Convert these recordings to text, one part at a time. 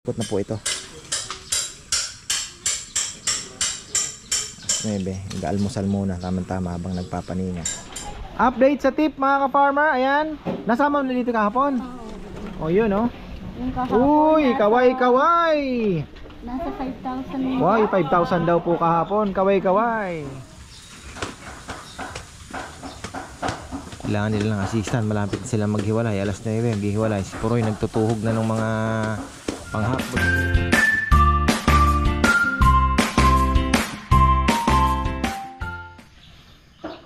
Ikot na po ito. 9. Nag-almusal muna. Tamang-tama habang nagpapaninga. Update sa tip mga ka-farmer. Ayan. Nasama mo na dito kahapon? O yun o. Uy, kaway-kaway. Nasa 5,000. Wow, 5,000 daw po kahapon. Kaway-kaway. Kailangan nila ng assistant. Malapit sila maghiwalay. Alas 9, maghiwalay. Si Puroy nagtutuhog na ng mga panghapon.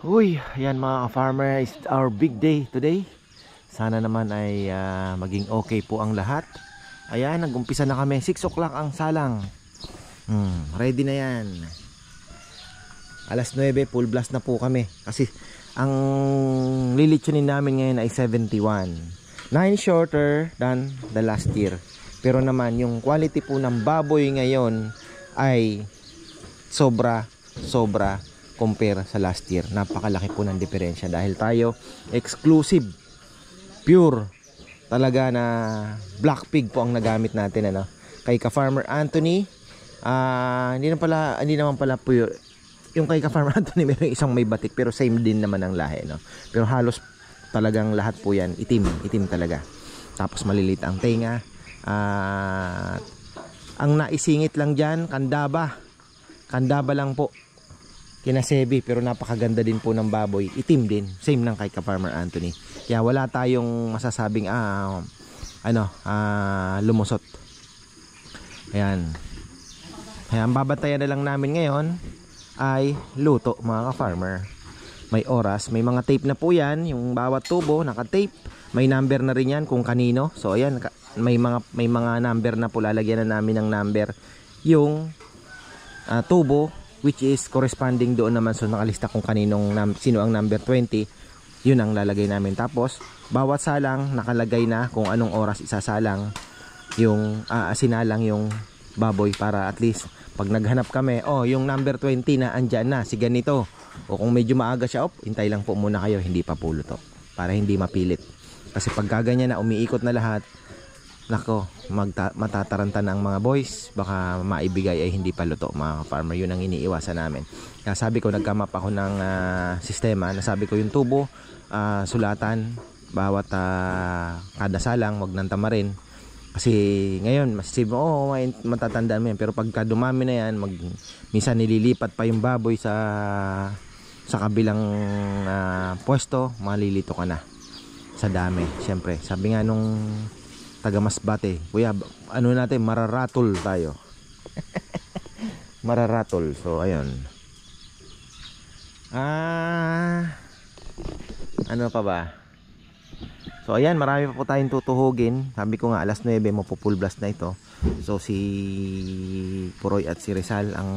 Uy, ayan mga ka-farmer. It's our big day today. Sana naman ay maging okay po ang lahat. Ayan, nag-umpisa na kami. 6 o'clock ang salang. Ready na yan. Alas 9, full blast na po kami. Kasi ang lilitsunin namin ngayon ay 71. 9 shorter than the last year. Pero naman yung quality po ng baboy ngayon ay sobra compare sa last year. Napakalaki po ng diferensya dahil tayo exclusive, pure talaga na black pig po ang nagamit natin, ano, kay ka-farmer Anthony. Hindi naman pala pure. Yung kay ka-farmer Anthony meron isang may batik pero same din naman ang lahi, no? Pero halos talagang lahat po yan itim talaga. Tapos malilit ang tenga. Ang naisingit lang dyan, kandaba lang po, kinasebi, pero napakaganda din po ng baboy, itim din, same ng kay ka-farmer Anthony. Kaya wala tayong masasabing lumusot. Ayan, babatayan na lang namin ngayon ay luto mga ka-farmer. May oras, may mga tape na po yan, yung bawat tubo naka-tape, may number na rin yan kung kanino. So ayan, may mga number na po, lalagyan na namin ng number yung tubo, which is corresponding doon naman. So nakalista kung sino ang number 20, yun ang lalagay namin. Tapos bawat salang nakalagay na kung anong oras isasalang yung sinalang yung baboy, para at least pag naghanap kami, yung number 20 na andyan na, si ganito. O kung medyo maaga siya, hintay lang po muna kayo, hindi pa po luto, para hindi mapilit. Kasi pag kaganyan na umiikot na lahat, nako, matataranta na ang mga boys, baka maibigay ay hindi pa luto mga farmer. Yun ang iniiwasan namin. Kaya sabi ko, nagkamap ako ng sistema, nasabi ko yung tubo, sulatan bawat kada salang, wag nang tamarin. Kasi ngayon masisib mo, may matatandaan mo yan, pero pagka dumami na yan, minsan nililipat pa yung baboy sa kabilang pwesto, malilito ka na sa dami. Siyempre, sabi nga nung taga Masbate, kuya, natin, mararatol tayo. Mararatol. So ayun, ano pa ba? So ayan, marami pa po tayong tutuhugin. Sabi ko nga alas 9 mapo-full blast na ito. So si Puroy at si Rizal ang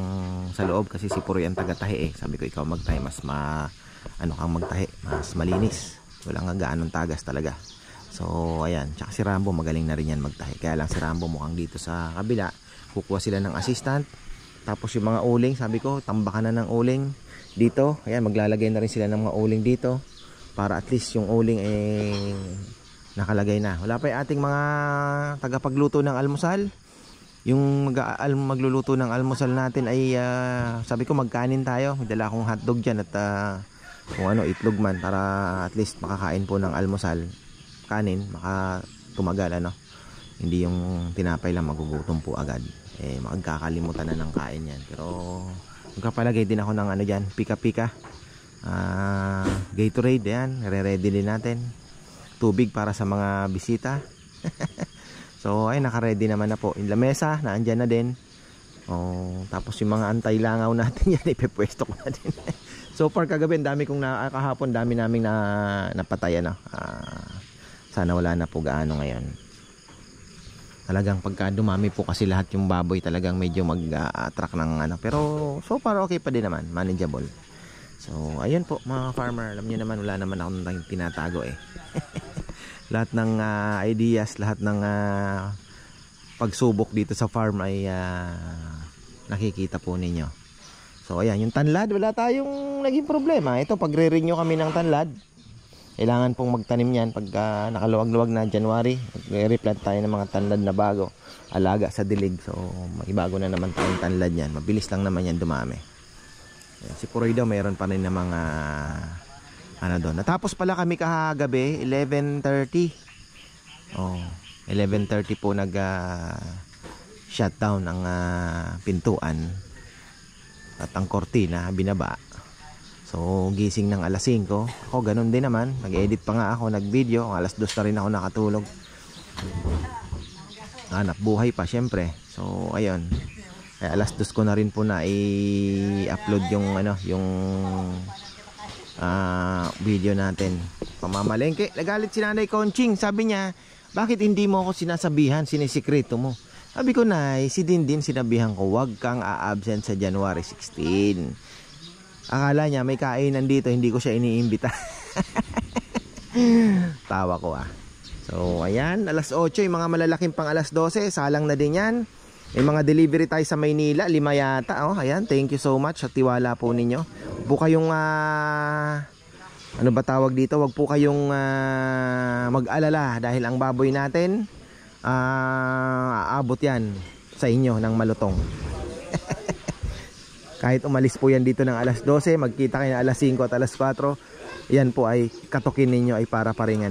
sa loob, kasi si Puroy ang taga-tahi. Sabi ko, ikaw magtahi, mas kang magtahi, mas malinis. Wala nga gaanong tagas talaga. So ayan, tsaka si Rambo magaling na rin yan magtahi. Kaya lang si Rambo mukhang dito sa kabila kukuha sila ng assistant. Tapos yung mga uling, sabi ko tambakan na ng uling dito. Ayan, maglalagay na rin sila ng mga uling dito, para at least yung uling nakalagay na. Wala pa yung ating mga tagapagluto ng almusal. Yung magluluto ng almusal natin ay sabi ko magkanin tayo. May dala akong hotdog dyan at kung itlog man, para at least makakain po ng almusal. Kanin, maka tumagal, hindi yung tinapay lang, magugutom po agad. Magkakalimutan na ng kain yan. Pero magkapalagay din ako ng dyan, pika-pika, Gatorade, yan, re-ready din natin. Tubig para sa mga bisita. So ay, naka-ready naman na po. Yung lamesa, naandyan na din. Tapos yung mga antay-langaw natin yan, ipepwesto ko na din. So far kagabi, kahapon dami naming napatay, sana wala na po gaano ngayon. Talagang pagka dumami po kasi lahat yung baboy, talagang medyo mag-attract ng pero so far okay pa din naman, manageable. So ayun po mga farmer, alam niyo naman, wala naman akong tinatago lahat ng ideas, lahat ng pagsubok dito sa farm ay nakikita po ninyo. So ayan, yung tanlad, wala tayong naging problema. Ito, pagre-renew kami ng tanlad, Kailangan pong magtanim yan pagka nakaluwag-luwag na January. Replant tayo ng mga tanlad na bago. Alaga sa dilig. So may bago na naman tayong tanlad yan. Mabilis lang naman yan dumami. Ayan, si Puroy daw mayroon pa rin na mga ano doon. Natapos pala kami kahagabi 11:30. 11:30 po nag shutdown ang pintuan at ang kortina binaba. So gising ng alas 5. Ako ganun din naman, nag-edit pa nga ako, nag-video. Alas 2 na rin ako nakatulog. Hanap buhay pa syempre. So ayun. Ay, alas 2 ko na rin po na i-upload yung video natin. Pamamalengke. Nagalit si Nanay Conching. Sabi niya, bakit hindi mo ako sinasabihan, sinisikreto mo? Sabi ko, Nay, si Dindin sinabihan ko, wag kang a-absent sa January 16. Akala niya may kainan dito, hindi ko siya iniimbita. Tawa ko So ayan, alas 8, yung mga malalaking pang alas 12, salang na din yan. May mga delivery tayo sa Maynila, 5 yata. Ayan, thank you so much sa tiwala po ninyo. Huwag po kayong ano ba tawag dito, wag po kayong mag-alala dahil ang baboy natin aabot yan sa inyo ng malutong. Kahit umalis po yan dito ng alas 12, magkita kayo na alas 5 at alas 4, yan po ay katukin ninyo ay para pa rin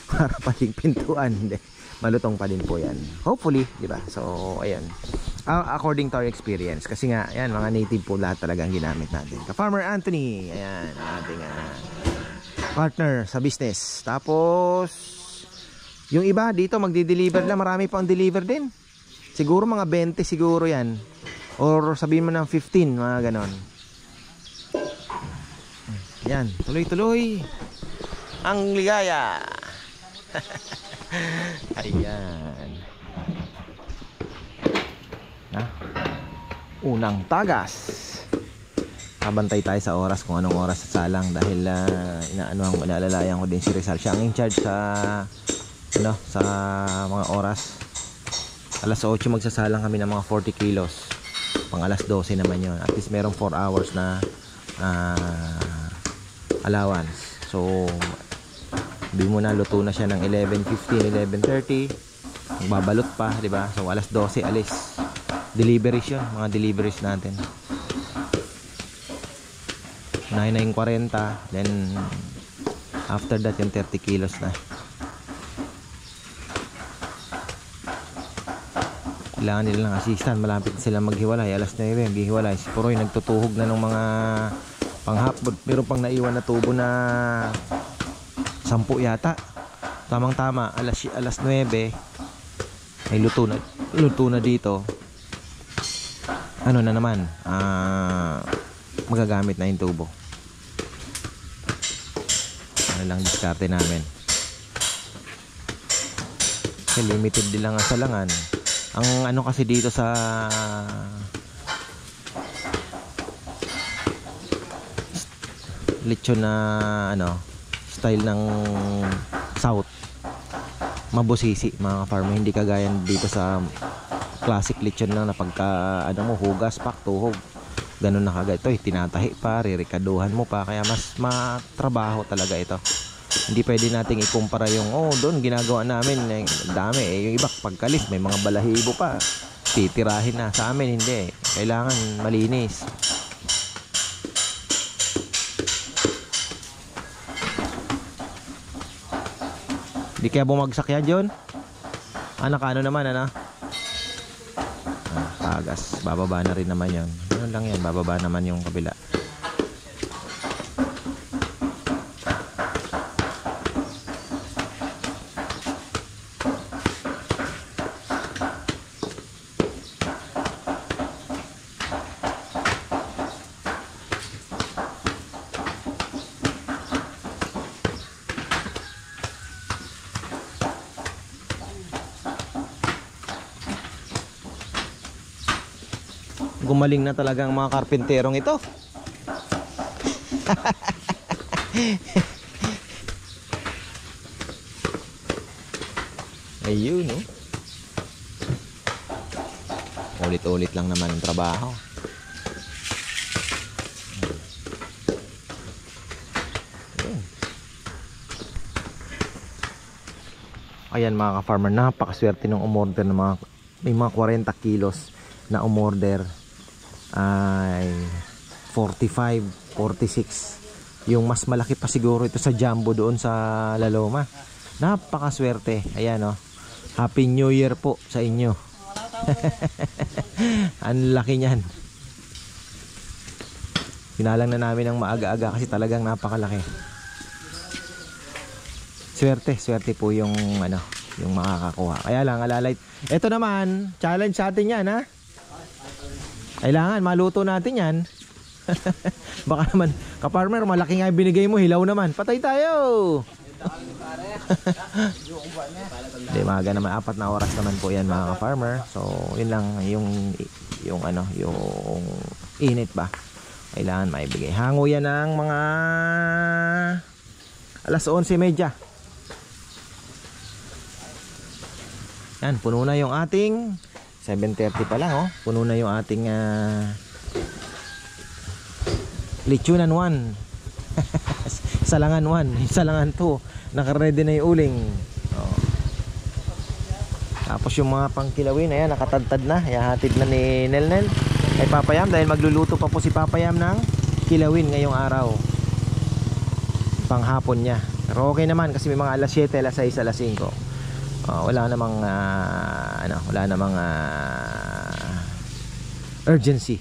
para pa ring pintuan. Hindi, malutong pa din po yan. Hopefully, di ba? So, ayan. According to our experience. Kasi nga, ayan, mga native po lahat talaga ang ginamit natin. Ka-Farmer Anthony, ayan, ang ating partner sa business. Tapos, yung iba dito magdi-deliver lang, marami pang deliver din. Siguro mga 20 siguro yan. Or sabihin mo ng 15, mga ganon. Yan, tuloy-tuloy ang ligaya. Ayan. Unang tagas. Kabantay tayo sa oras kung anong oras sa salang. Dahil inaalalayan ko din si Rizal. Siya ang in charge sa sa mga oras. Alas 8 magsasalang kami ng mga 40 kilos. Pang alas 12 naman yon. At least merong 4 hours na allowance. So sabi mo na luto na siya ng 11:15, 11:30. Magbabalot pa, di ba? So alas 12 alis. Deliveries yun, mga deliveries natin. 9:40. Then after that yung 30 kilos na. Kailangan nila ng assistant, malapit sila maghiwalay. Alas 9 maghiwalay. Si Puroy nagtutuhog na ng mga panghapon. Meron pang naiwan na tubo na 10 yata. Tamang tama, alas 9 ay luto na dito. Ano na naman, magagamit na yung tubo. Ano lang diskarte namin. Kasi limited din lang ang salangan. Ang ano kasi dito sa lechon na style ng south, mabusisi mga farmer, hindi kagaya dito sa classic lechon lang na pagka hugas, pak, tuhog, ganun na kagaya. Ito tinatahi pa, ririkaduhan mo pa, kaya mas matrabaho talaga ito. Hindi pwede nating ikumpara yung doon ginagawa namin, dami yung iba pagkalis may mga balahibo pa, titirahin na. Sa amin hindi, kailangan malinis. Di kaya bumagsak yan, John? Nakano naman, tagas. Bababa na rin naman yan. Ano lang yan, bababa naman yung kabila. Gumaling na talaga ang mga karpenterong ito. Ayun, ulit-ulit lang naman ang trabaho. Ayun. Ayan mga ka-farmer, napakaswerte ng umorder ng mga, may mga 40 kilos na umorder ay 45, 46. Yung mas malaki pa siguro ito sa jumbo doon sa Laloma. Napakaswerte. Ayan oh. Happy New Year po sa inyo. Ang laki niyan. Pinalang na namin ng maaga-aga kasi talagang napakalaki. Swerte po yung ano, yung makakakuha. Kaya lang alalay. Ito naman, challenge sa atin 'yan, ha. Kailangan maluto natin 'yan. Baka naman, ka-farmer, malaki nga binigay mo, hilaw naman. Patay tayo. Hindi, maaga naman, 4 na oras naman po 'yan mga ka-farmer. So, yun lang yung ano, yung init ba. Kailangan maibigay. Hango yan ng mga alas 11:30. Yan, puno na yung ating 7:30 pa lang oh. Puno na yung ating lechonan 1. Salangan 1, salangan 2. Naka-ready na yung uling. Oh. Tapos yung mga pangkilawin, ayan, nakatadtad na. Ihahatid na ni Nelnel kay Papa Yam dahil magluluto pa po si Papa Yam ng kilawin ngayong araw. Panghapon niya. Pero okay naman kasi may mga alas 7, alas 6, alas 5. Wala namang wala namang urgency.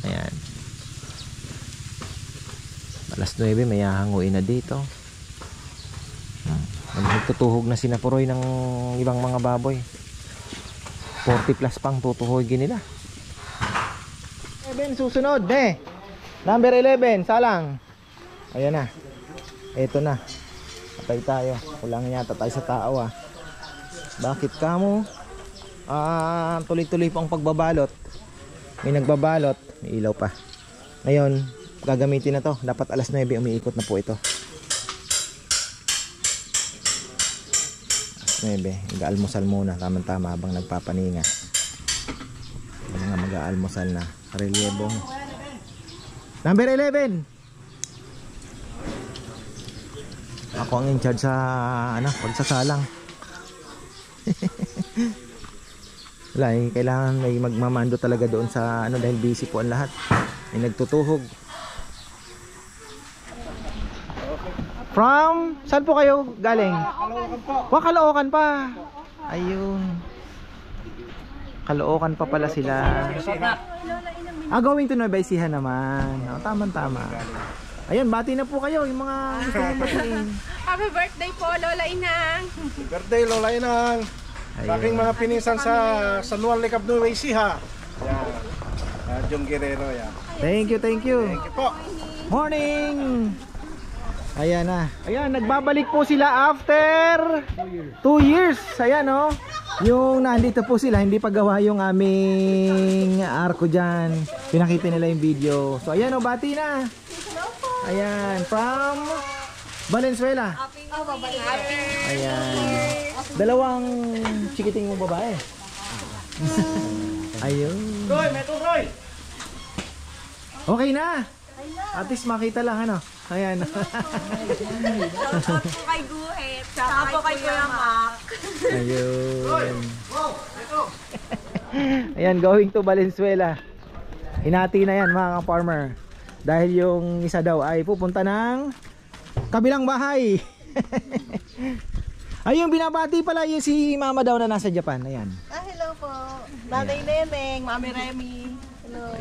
Ayan. Alas 9 may hahanguin na dito. Nagtutuhog na sinapuroy ng ibang mga baboy. 40 plus pang tutuhogin nila. 11 susunod, number 11, salang. Ayan na. Ito na. Patay tayo. Kulang yata tayo sa tao ah. Bakit kamo? Tuloy-tuloy pang pagbabalot. May nagbabalot, may ilaw pa. Ngayon, gagamitin na to. Dapat alas 9 umiikot na po ito. Alas 9, mag-aalmusal muna. Tama-tama habang nagpapaninga. Mga mag-aalmusal na. Reliyebong number 11. Ako ang in charge sa pagsasalang. Wala, kailangan may magmamando talaga doon sa dahil busy po ang lahat. May nagtutuhog. From saan po kayo galing? Caloocan pa. Ayun. Caloocan pa pala sila. Going to Nueva Ecija naman. Tama-tama. Ayun, bati na po kayo yung mga gusto mong batiin. Happy birthday po, Lola Inang. Birthday, Lola Inang. Sa aking mga pinisan sa San Juan Licab, Nueva Ecija. Yan. Jong Guerrero yan. Thank you. Thank you po. Morning. Ayan na. Ayan, nagbabalik po sila after 2 years. Ayan oh. Yung nandito po sila, hindi pa gawa yung aming arko dyan. Pinakita nila yung video. So ayan o, bati na. Ayan, from Valenzuela. Ayan. Dalawang chikiting mong babae. Ayun. Okay na. At least makita lang ano. Ayan. Shoutout po kay Guhet. Shoutout po kay Kuya Mac. Ayun. Ayan, going to Valenzuela. Hinati na yan mga farmer. Dahil yung isa daw ay pupunta ng kabilang bahay. Ayun, binabati pala yung si mama daw na nasa Japan. Ayan. Hello po. Nanay Neneng, Mami Remy. Hello.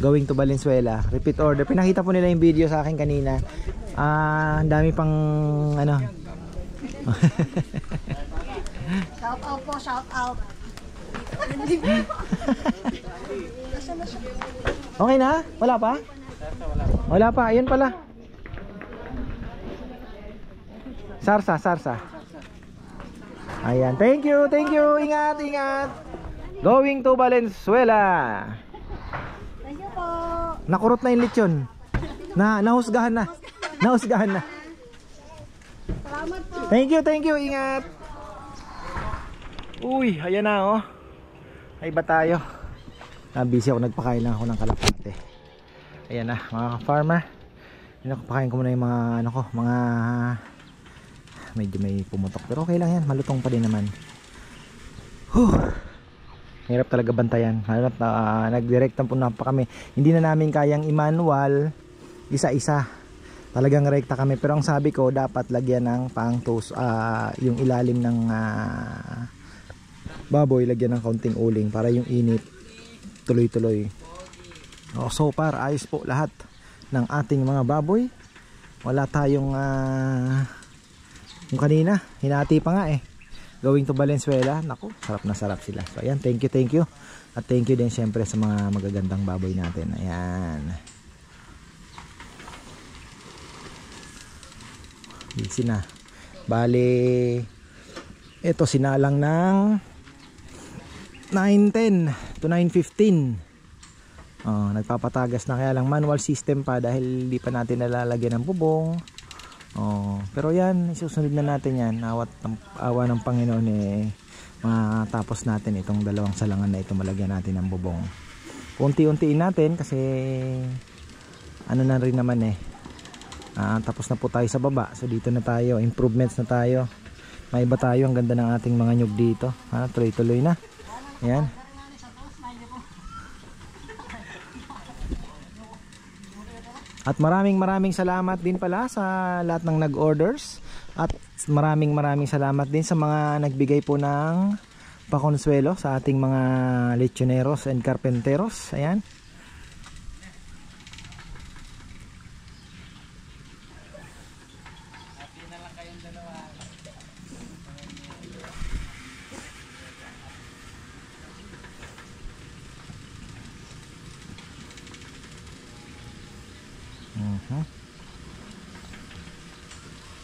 Going to Valenzuela. Repeat order. Pinakita po nila yung video sa akin kanina. Ang dami pang ano. Shout out po, shout out. Okay na? Wala pa? Wala pa. Ayun pala. Sarsa. Ayan. Thank you. Ingat. Going to Valenzuela. Thank you po. Nakurot na yung lechon. Nahusgahan na. Salamat po. Thank you. Ingat. Uy, ayan na oh. Ay ba tayo? Busy ako, nagpakain lang ako ng kalapate. Ayan na, mga farmer. Pinapakain ko muna yung mga mga medyo may pumutok, pero okay lang yan, malutong pa din naman. Hirap talaga bantayan, halos nagdirektan po na pa kami, hindi na namin kayang i-manual isa-isa, talagang rekta kami. Pero ang sabi ko, dapat lagyan ng pang-toast, yung ilalim ng baboy, lagyan ng kaunting uling para yung init tuloy-tuloy. So far ayos po lahat ng ating mga baboy. Wala tayong yung kanina hinati pa nga going to Valenzuela. Naku, sarap na sarap sila. So ayan, thank you, at thank you din syempre sa mga magagandang baboy natin. Ayan, busy na. Bali ito sinalang ng 9:10 to 9:15. Nagpapatagas na, kaya lang manual system pa dahil hindi pa natin nalalagyan ng bubong. Pero yan, isusunod na natin yan. Awa ng Panginoon matapos natin itong dalawang salangan na ito, malagyan natin ng bubong. Unti-untiin natin kasi ano na rin naman tapos na po tayo sa baba. So dito na tayo, improvements na tayo. May iba tayo, ang ganda ng ating mga nyug dito. Tuloy-tuloy na. Ayan. At maraming salamat din pala sa lahat ng nag-orders. At maraming salamat din sa mga nagbigay po ng pakonsuelo sa ating mga lechoneros and carpenteros. Ayan.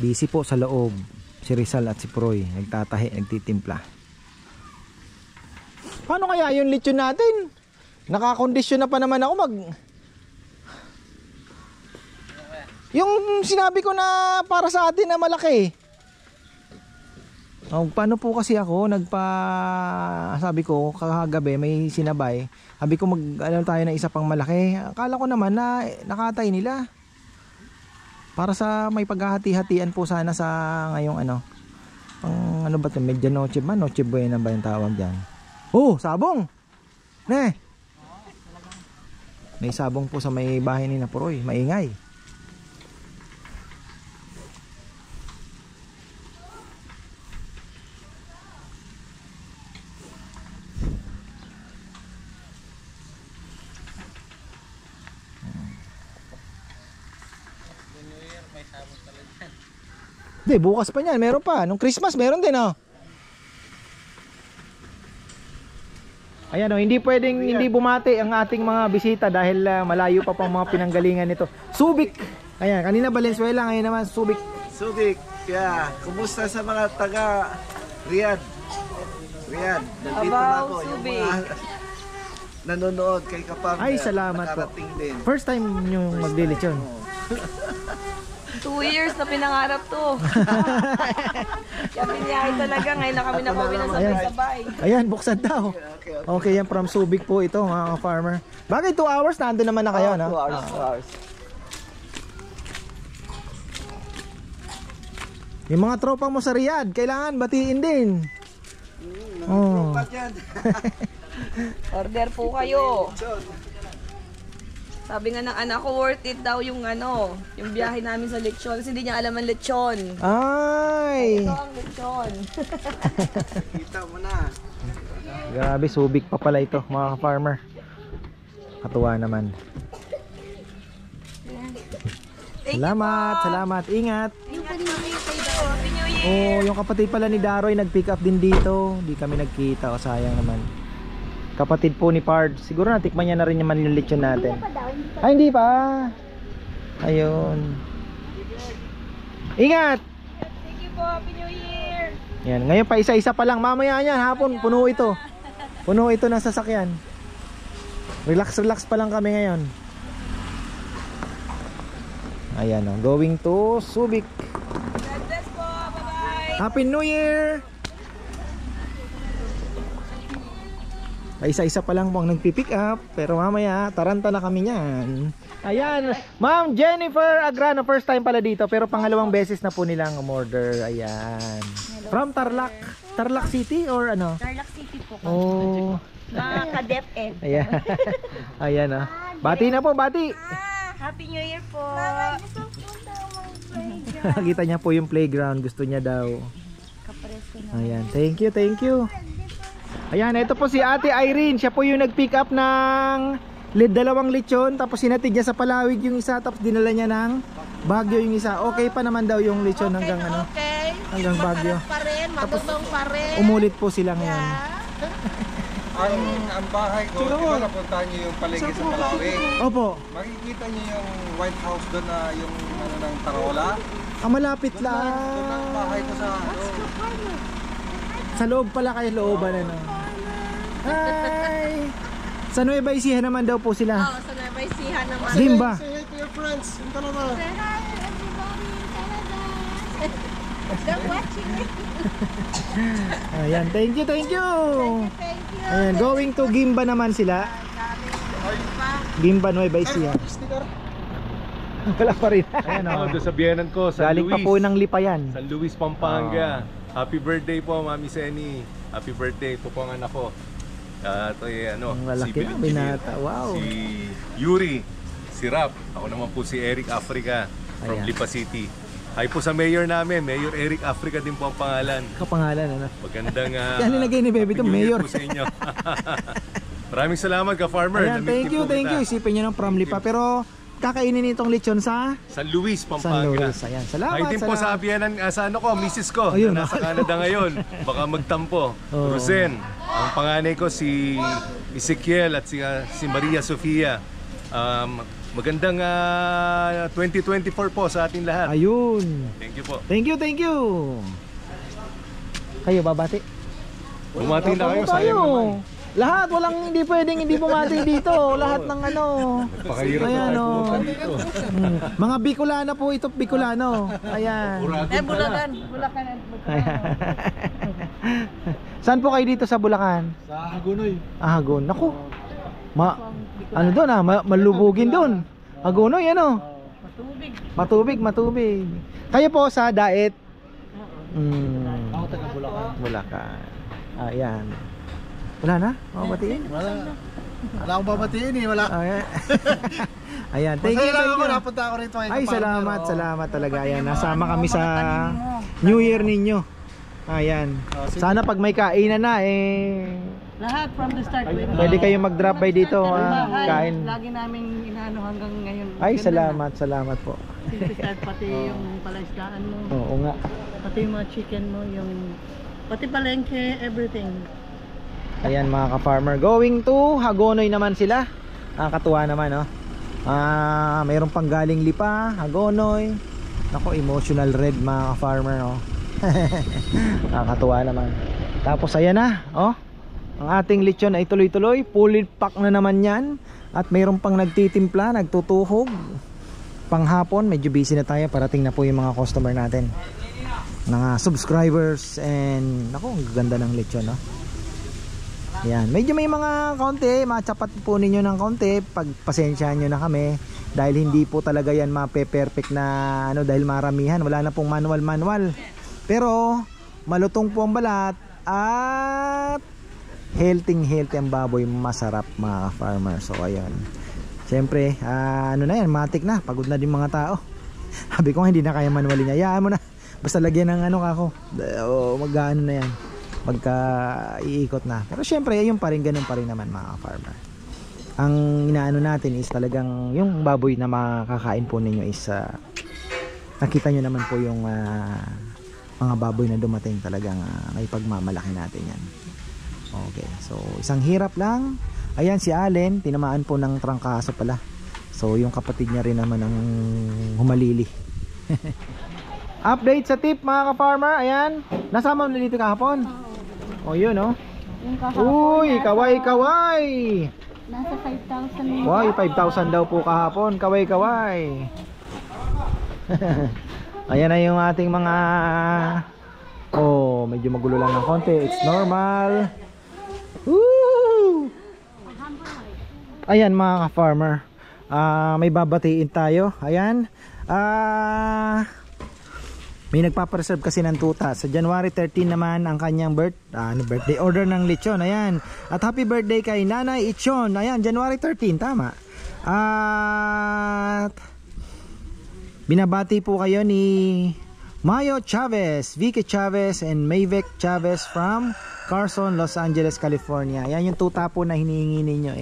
Busy po sa loob si Rizal at si Proy, nagtatahi, nagtitimpla. Paano kaya yung lechon natin? Nakakondisyon na pa naman ako yung sinabi ko na para sa atin na malaki. Paano po kasi ako sabi ko kagabi may sinabay, sabi ko tayo na isa pang malaki. Akala ko naman na nakatay nila. Para sa may paghahati-hatian po sana sa ngayong ano ba ito, medianoche ba? Noche buena ba yung tawag dyan? Sabong! May sabong po sa may bahay ni Napuroy, maingay. Hindi, bukas pa niyan, meron pa. Nung Christmas, meron din Ayan hindi pwedeng hindi bumati ang ating mga bisita dahil malayo pa pang mga pinanggalingan nito. Subic! Ayan, kanina Valenzuela, ngayon naman Subic. Subic, kumusta sa mga taga Riyadh? Nandito na ako. Subic. Yung mga nanonood kay Kapag. Ay, salamat po. Din. First time yung maglilitsyon. 2 years na pinangarap to. Kami niya talaga, ngayon na kami nakauwi na sabay-sabay. Ayan, buksan daw. Okay, yan from Subic po ito, mga farmer. Bakit 2 hours? Nandun naman na kayo, 2 hours. Yung mga tropa mo sa Riyadh, kailangan batiin din. Order po kayo. Sabi nga ng anak ko, worth it daw yung yung biyahe namin sa lechon. Kasi hindi niya alam ang lechon. Ay! Ito ang lechon. Kita mo na. Grabe, Subic pa pala ito, mga farmer. Katuwa naman. Salamat. Ingat. Yung kapatid pala ni Daroy nag-pick up din dito. Hindi kami nagkita, sayang naman. Kapatid po ni Pard. Siguro natikman niya na rin naman yung lechon natin. Ay, hindi pa. Ayun. Ingat! Thank you po. Happy New Year! Yan. Ngayon pa isa-isa pa lang. Mamaya yan, hapon, puno ito. Puno ito ng sasakyan. Relax pa lang kami ngayon. Ayan going to Subic. God bless po. Bye-bye! Happy New Year! Isa-isa pa lang po ang nagpipick up. Pero mamaya, taranta na kami niyan. Ayan, Ma'am Jennifer Agrano, first time pala dito. Pero pangalawang beses na po nilang umorder. Ayan. From Tarlac. Tarlac City or ano? Tarlac City po. Oh. Mga ka-DepEd. Ayan. Ayan ah. Bati na po, bati. Happy New Year po. Kita niya po yung playground. Gusto niya daw. Ayan. Thank you, thank you. Ayan, ito po si Ate Irene. Siya po yung nag-pick up ng dalawang lechon. Tapos sinatid niya sa Palawig yung isa. Tapos dinala niya ng Baguio yung isa. Okay pa naman daw yung lechon hanggang ano. Okay. Hanggang Baguio. Pa rin, madudong pa rin. Umulit po sila ngayon. Ang bahay ko, di ba napuntahan niyo yung palengke sa Palawig? Opo. Makikita niyo yung White House doon na yung ano ng Tarola. Malapit lang. Doon ang bahay ko sa ano. Sa loob pala kayo, looban ano. Hi! Sa Nueva Ecija naman daw po sila. Oo, sa Nueva Ecija naman. Gimba. Say hi to your friends in Canada. Say hi everybody in Canada. They're watching it. Ayan, thank you, thank you. Thank you. Ayan, going to Gimba naman sila. Gimba, Nueva Ecija. Sticker. Wala pa rin. Ayan o. Doon sa biyanan ko, San Galing pa Luis. po ng Lipayan. San Luis, Pampanga. Happy birthday po, Mami Seni. Happy birthday po po ang anak ko. Ito ano, Ang lalaki civil na, engineer. binata. Wow. Si Yuri, si Rap. Ako naman po si Eric Africa from Ayan. Lipa City. Hi po sa mayor namin, Mayor Eric Africa din po ang pangalan. Kapangalan ano. Magandang Yan nilagay ni Baby to, Happy New Year Mayor. po sa inyo. Maraming salamat ka farmer. Ayan, thank you, thank you. Isipin nyo ng from Lipa. Pero kakainin itong lechon sa San Luis, San Pampanga. Luis. Ayan, salamat. Ay din po sa biyanan, sa ano ko, misis ko, Ayun, na nasa Canada ngayon. Baka magtampo. Oo. Rosen. Ang panganay ko si Ezekiel at si Maria Sofia. Magandang 2024 po sa ating lahat. Ayun. Thank you po. Thank you, thank you. Kayo babati? Bumati na kayo, Tayo. sayang naman. Lahat, walang hindi pwedeng hindi bumati dito. Lahat ng ano. Pakahirap na Ayan tayo o. pumunta dito. Mga Bicolano po ito, Bicolano. Ayan. Bulacan. Bulacan. Saan po kayo dito sa Bulacan? Sa Hagonoy. Hagon. Naku. Ano doon malubugin doon. Hagonoy ano? Matubig. Kayo po sa Daet? Ako taga Bulacan. Bulacan. Ayan. Wala na? Batiin? Wala akong babatiin eh, wala. Ayan. Ayan, thank you, Masaya lang thank ako, you. napunta ako rito ngayon. Ay, sa farmer, salamat, oh. salamat talaga. Ayan, nasama kami sa New Year ninyo. Ayan. Sana pag may kainan na Lahat from the start. pwede kayong mag-drop by dito kain. Lagi namin inaano hanggang ngayon. Ay, salamat po. Start pati yung palaisdaan mo. Oo nga. Pati yung mga chicken mo, pati palengke, everything. Ayan mga ka-farmer, going to Hagonoy naman sila. Nakakatuwa naman no. Mayroon pang galing Lipa, Hagonoy. Nako, emotional red mga ka-farmer no. Nakakatuwa naman. Tapos ayan na, oh. Ang ating lechon ay tuloy-tuloy, fully pack na naman 'yan. At mayroon pang nagtitimpla, nagtutuhog. Panghapon, medyo busy na tayo, parating na po yung mga customer natin. Mga subscribers and nako, ang ganda ng lechon no. Yan, medyo may mga konti, matsapat po ninyo ng konti, pagpasensyahan nyo na kami dahil hindi po talaga yan mape-perfect na ano dahil maramihan, wala na pong manual. Pero malutong po ang balat at healthy ang baboy, masarap mga farmer. So ayun. Siyempre, ano na yan, matik na, pagod na din mga tao. Sabi ko hindi na kaya manualin niya. Hayaan mo na. Basta lagyan ng ano kako. Mag-ano na yan. Magka iikot na. Pero syempre yung pa rin, ganun pa rin naman mga farmer. Ang inaano natin is talagang yung baboy na makakain po ninyo is nakita nyo naman po yung mga baboy na dumating, talagang may pagmamalaki natin yan. Okay, so isang hirap lang. Ayan si Allen, tinamaan po ng trangkaso pala. So yung kapatid niya rin naman ang humalili. Update sa tip mga ka-farmer. Ayan, nasama mo na dito kahapon. O yun oh. Yung kahapon, Uy, kaway. nasa 5,000. Wow, 5,000 daw po kahapon. Kaway. Ayan na yung ating mga medyo magulo lang ng konti. It's normal. Woo! Ayan mga ka-farmer, may babatiin tayo. Ayan, may nagpapareserve kasi ng tuta. Sa January 13 naman ang kanyang birthday order ng lechon. Ayan, at happy birthday kay Nanay Ichon. Ayan, January 13, tama. At binabati po kayo ni Mayo Chavez, Vicky Chavez, and Mayvec Chavez from Carson, Los Angeles, California. Yan yung tuta po na hinihingi ninyo,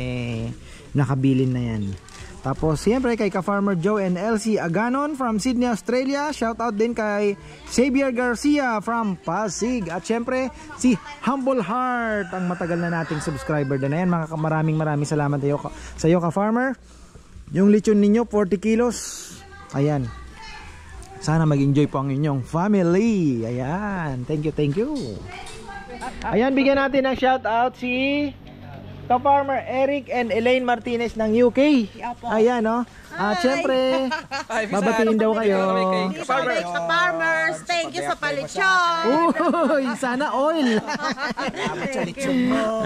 nakabilin na yan. Tapos siyempre kay ka-farmer Joe and Elsie Aganon from Sydney, Australia. Shout out din kay Xavier Garcia from Pasig. At siyempre si Humble Heart, ang matagal na nating subscriber din. Ayan, maraming salamat sa iyo ka-farmer. Yung lechon ninyo 40 kilos. Ayan, sana mag-enjoy po ang inyong family. Ayan, thank you. Ayan, bigyan natin ng shout out si ka-farmer Eric and Elaine Martinez ng UK. Ayan, no? At syempre, babatiin daw kayo. Ka-farmers, thank you sa palitsyon. Uy, sana oil.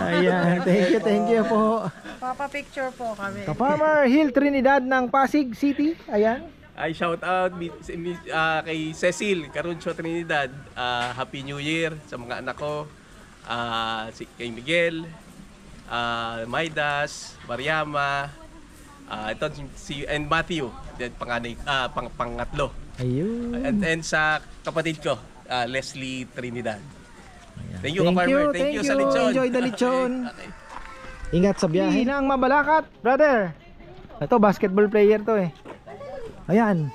Ayan, thank you po. Papa-picture po kami. Ka-farmer Hill Trinidad ng Pasig City. Ayan. Ay shout out kay Cecil Caruncho Trinidad. Happy New Year sa mga anak ko. Kay Miguel, Maidas, Mariama, ito and Matthew, pangatlo. Ayun. And sa kapatid ko, Leslie Trinidad. Thank you, ka-farmer. Thank you sa lechon. Enjoy the lechon. Okay. Ingat sa biyahe. Ng Mabalacat, brother. Ito, basketball player to eh. Ayan.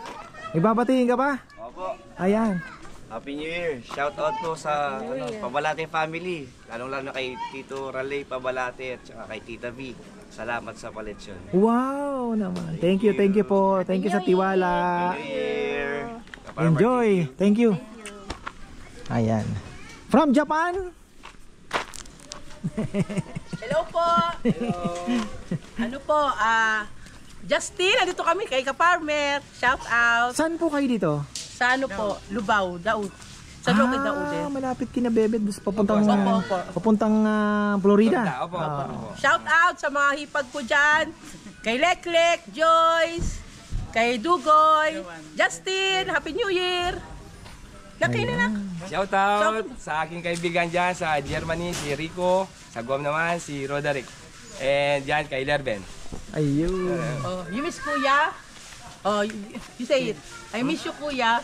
May babatiin ka ba? Opo. Ayan. Happy New Year. Shout out po sa Pabalate family. Lalong-lalo kay Tito Raleigh Pabalate at saka kay Tita V. Salamat sa paletsyon. Wow naman. Thank you po. Thank you sa tiwala. New Year. Enjoy. Thank you. Ayan. From Japan. Hello po. Ano po, Justin, nandito kami kay ka-farmer. Shout out. Saan po kayo dito? Sa ano po, Lubao, Daud. Sa Lukid Daud din. Malapit kina Bebed. Papuntang Florida. Opo. Shout out sa mga hipag po dyan. Kay Leklek, Joyce, kay Dugoy, Justin, Happy New Year. Laki na. Shout out sa aking kaibigan dyan sa Germany, si Rico. Sa Guam naman, si Roderick. And dyan kay Lerben. Ayun. You miss Kuya? You say it. I miss you, Kuya.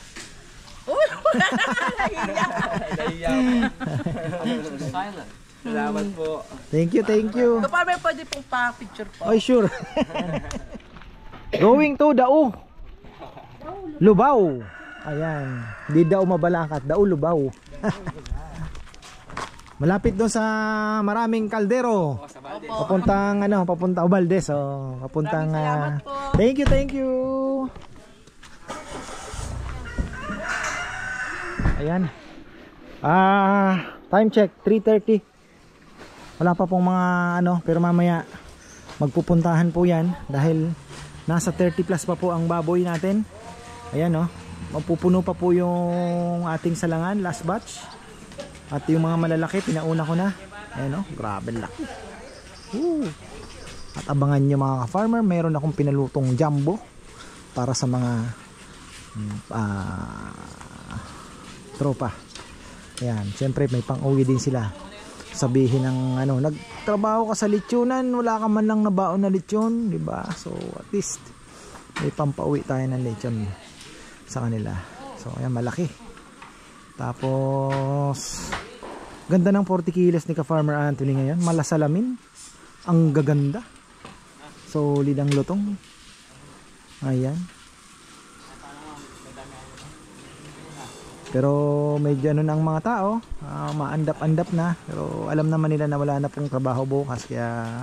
Silent. Salamat po. Thank you. Kapag pwede pong pa-picture po. Oh, sure. Going to Dao. Lubao. Ayan. Di Dao Mabalacat, Dao Lubao. Malapit doon sa maraming kaldero. Papuntang Valdez. Papuntang Thank you. Ayan. Time check 3:30. Wala pa pong mga pero mamaya magpupuntahan po 'yan dahil nasa 30 plus pa po ang baboy natin. Ayan, mapupuno pa po yung ating salangan, last batch. At yung mga malalaki, pinauna ko na. Ayan, grabe laki. At abangan nyo mga ka-farmer, mayroon akong pinalutong jumbo para sa mga tropa. Ayan, siyempre may pang-uwi din sila. Sabihin ng nagtrabaho ka sa lechonan, wala ka man lang nabaon na lechon, di ba? So at least may pampauwi tayo ng lechon sa kanila. So ayan, malaki. Tapos ganda ng 40 kilos ni ka-farmer Anthony ngayon. Malasalamin. Ang gaganda. Solid ang lutong. Ayan. Pero medyo ang mga tao, maandap-andap na. Pero alam naman nila na wala na pong trabaho bukas, kaya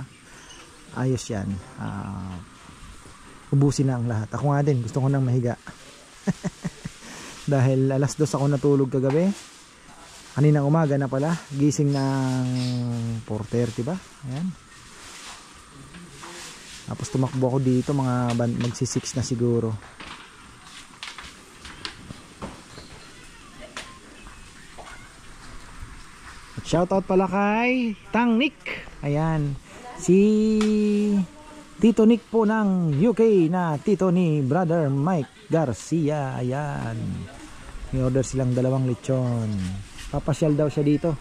ayos yan. Ubusin na ang lahat. Ako nga din, gusto ko nang mahiga. Dahil alas 2 ako natulog kagabi. Kaninang umaga na pala, gising ng 4:30 ba? Ayan. Tapos tumakbo ako dito, mga magsi-6 na siguro. Shoutout pala kay Tang Nick. Ayan. Si Tito Nick po ng UK na tito ni Brother Mike Garcia. Ayan. May order silang 2 lechon. Papasyal daw siya dito.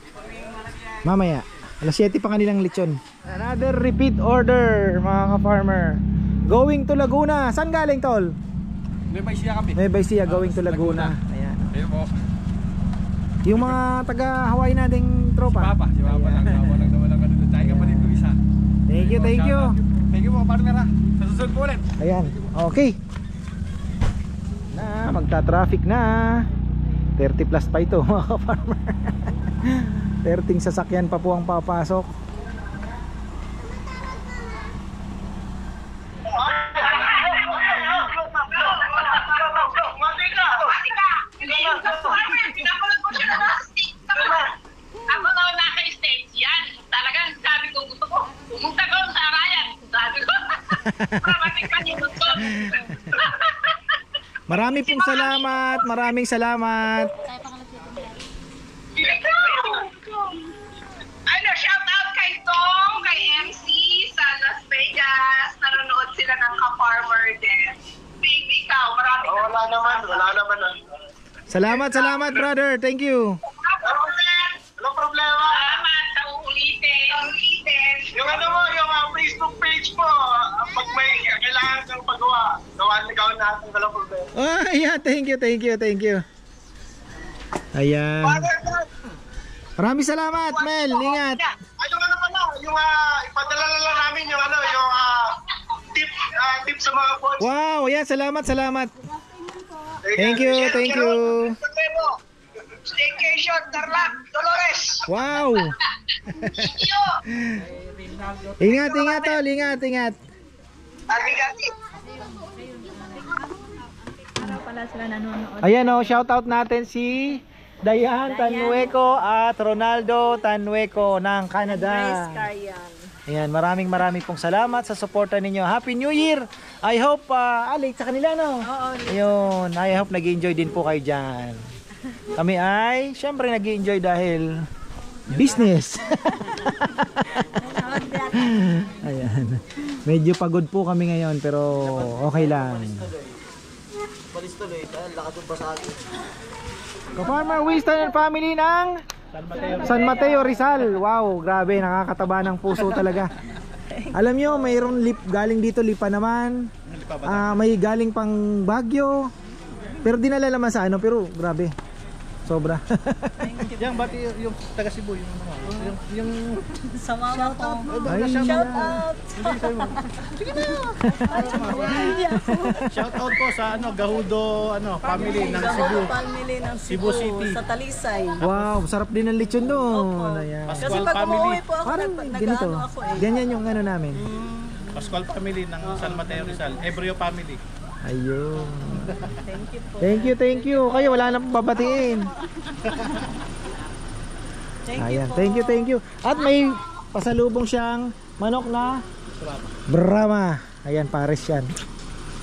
Mamaya. Alas 7 pa kanilang lechon. Another repeat order mga ka-farmer. Going to Laguna. Saan galing tol? Nueva Ecija kami. Nueva Ecija going to Laguna. Ayan. Ayun po. Yung mga taga Hawaii nating tropa. Si Papa lang naman ang ano. Tayo ka pa rin Luisa. Thank you, thank you. Thank you po, partner ha. Sa susunod po ulit. Ayan, okay. Magta-traffic na. 30 plus pa ito mga ka-farmer. 30 sasakyan pa po ang papasok. Ako daw naka-stage yan. Talagang sabi ko gusto ko. Pumunta ko sa Arayan. Sabi ko. Maraming panimot ko. Marami pong salamat. Maraming salamat. Ano, shout out kay Tom, kay MC sa Las Vegas. Nanonood sila ng ka-farmer din. Big ikaw, maraming Wala naman. Salamat, salamat brother. Thank you. Anong problema? Salamat sa uulitin. Yung ano mo, yung Facebook page mo, pag may kailangan kang pagawa, gawin natin, walang problema. Oh, yeah, thank you, thank you, thank you. Ayan. Maraming salamat, Mel. Ingat. Yung ano pala, yung ipadala lang namin yung ano, yung tip sa mga boys. Wow, ayan, salamat, salamat. Thank you, thank you. Staycation, Tarlac, Dolores. Wow. Ingat, ingat tol, ingat, ingat. Ayan o, shoutout natin si Dayan Tanueco at Ronaldo Tanueco ng Canada. Ayan, maraming pong salamat sa suporta ninyo. Happy New Year! I hope, late sa kanila no? Oo, ayun, I hope nag-enjoy din po kayo dyan. Kami ay, syempre nag-enjoy dahil business. Ayan. Medyo pagod po kami ngayon pero okay lang. Ka-farmer Winston and family ng San Mateo Rizal. Wow, grabe, nakakataba ng puso talaga. Alam nyo, mayroon galing dito lipa naman. May galing pang Baguio. Pero dinala naman sa ano, pero grabe. Sobra. Yang bati yung taga Cebu yung Sa mama ko. Shout out. Sige na. shout out po sa ano Gahudo family ng Cebu. Family ng Cebu City. Sa Talisay. Wow, sarap din ang lechon doon. Ayan. Kasi pag umuwi po ako, Parang ganito. nag-ano ako eh. Ganyan yung ano namin. Pascual family ng San Mateo Rizal. Ebrio family. Ayun. Thank you po. Thank you. Kayo wala na pong babatiin. Ayan, thank you. At may pasalubong siyang manok na Brahma. Ayan, pares yan.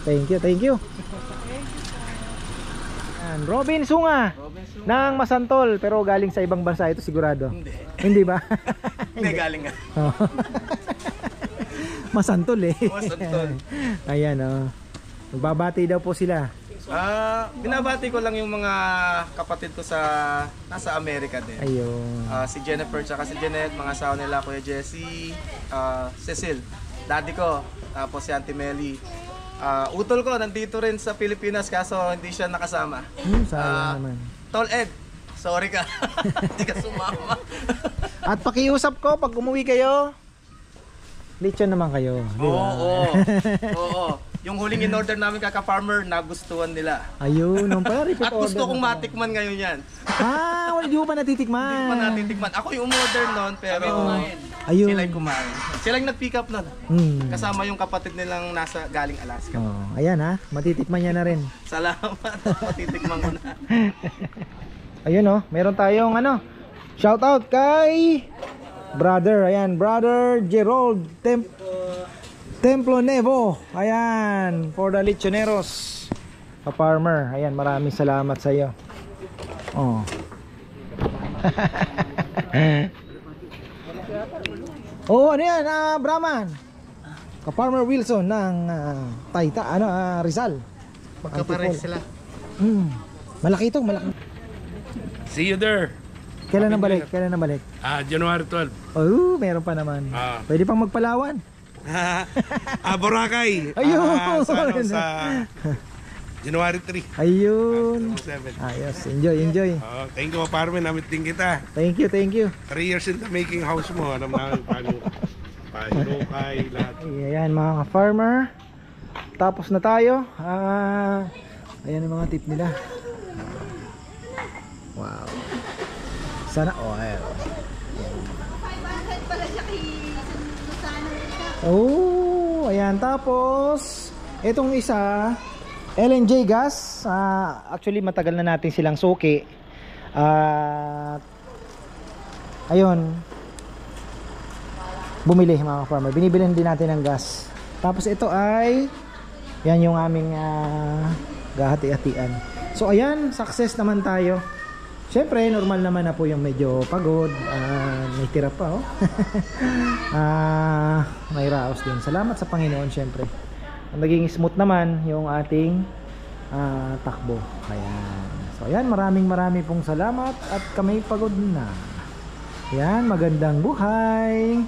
Thank you. Ayan, Robin Sunga ng Masantol, pero galing sa ibang bansa ito sigurado. Hindi ba? Hindi, galing nga. Masantol eh. Masantol. Ayan oh. Magbabati daw po sila. Binabati ko lang yung mga kapatid ko nasa Amerika din. Ayun. Si Jennifer tsaka si Jeanette, mga asawa nila, Kuya Jesse, Cecil, daddy ko, tapos si Auntie Melly. Utol ko, nandito rin sa Pilipinas kaso hindi siya nakasama. Sayang naman. Tol Ed, sorry ka, hindi ka sumama. At pakiusap ko, pag umuwi kayo, lechon naman kayo. Oo. Yung huling in-order namin kaka-farmer, nagustuhan nila. Ayun, nung pala repeat At gusto order kong na. matikman ngayon yan. Hindi mo pa natitikman. Hindi pa natitikman. Ako yung umorder nun, pero Ayun. sila yung kumain. Sila yung nag-pick up nun. Kasama yung kapatid nilang galing Alaska. Ayan ha, matitikman niya na rin. Salamat, matitikman ko na. Ayun oh, meron tayong shout out kay brother Gerald Templo Nevo. Ayan, for the lechoneros. Ka-farmer. Ayan, maraming salamat sa iyo. Oh. Ano yan, Brahman? Ka-Farmer Wilson ng Rizal. Magkapares sila. Malaki ito, malaki. See you there. Kailan na balik? January 12. Oh, meron pa naman. Pwede pang magpalawan. Boracay. Ayun. Sa January 3. Ayun. 7. Ayos, enjoy. Thank you, Parmen. Namit din kita. Thank you. 3 years in the making house mo. Alam namin paano pahinukay, lahat. Ayan mga ka-farmer. Tapos na tayo. Ayan ang mga tip nila. Wow. Sana oil. Oh, ayan. Tapos itong isa LNG gas. Actually matagal na natin silang suki. Ayun. Bumili mga farmer. Binibilhan din natin ng gas. Tapos ito ay yan yung aming gahati-hatian. So ayan, success naman tayo. Siyempre, normal naman na po yung medyo pagod. May tira pa, oh. May raos din. Salamat sa Panginoon, siyempre. Naging smooth naman yung ating takbo. Ayan. So, ayan, maraming pong salamat at kami pagod na. Ayan, magandang buhay.